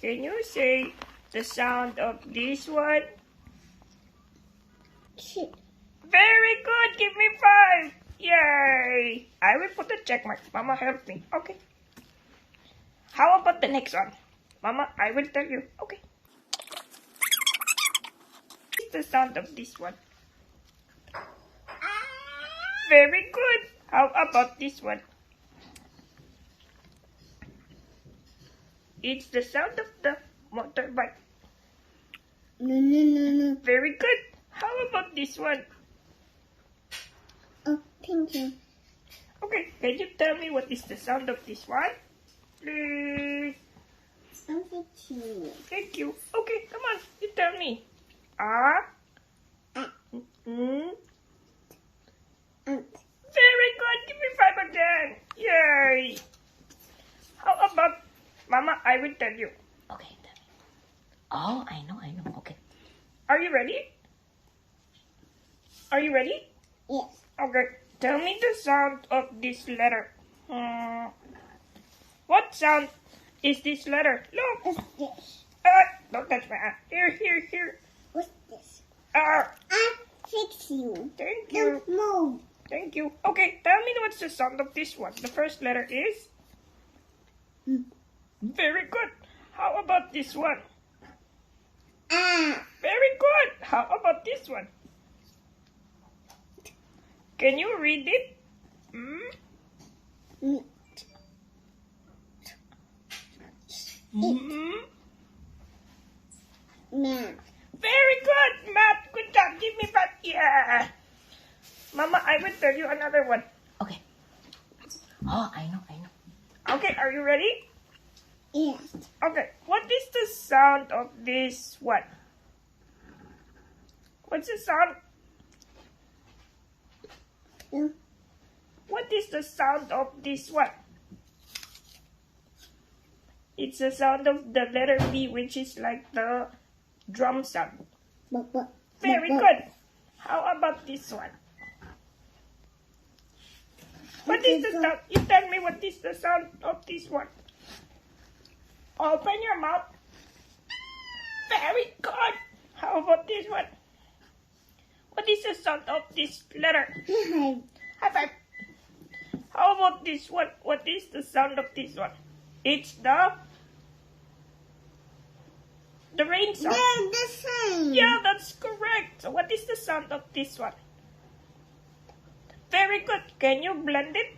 Can you say the sound of this one? Very good. Give me 5. Yay. I will put a check mark. Mama, help me. Okay. How about the next one? Mama, I will tell you. Okay. What's the sound of this one? Very good. How about this one? It's the sound of the motorbike. No. Very good. How about this one? Oh, thank you. Okay, can you tell me what is the sound of this one? Please. Something to Thank you. Okay, come on. You tell me. Ah. Very good. Give me 5 again. Yay. How about Mama? I will tell you. Okay, tell me. Oh, I know. Okay. Are you ready? Are you ready? Yes. Okay. Tell me the sound of this letter. What sound is this letter? Look. What's this? Don't touch my hand. Here. What's this? Ah. I'll fix you. Thank you. Don't move. Thank you. Okay, tell me what's the sound of this one. The first letter is? Very good. How about this one? Very good. How about this one? Can you read it? Math. Very good, Matt. Good job. Give me 5. Yeah. Mama, I will tell you another one. Okay. Oh, I know. Okay, are you ready? Yes. Okay, what is the sound of this one? What's the sound? What is the sound of this one? It's the sound of the letter B, which is like the drum sound. Very good. How about this one? What is the sound? You tell me what is the sound of this one. Open your mouth. Very good. How about this one? What is the sound of this letter? High five. How about this one? What is the sound of this one? It's the rain sound. They're the same. Yeah, that's correct. So what is the sound of this one? Very good. Can you blend it?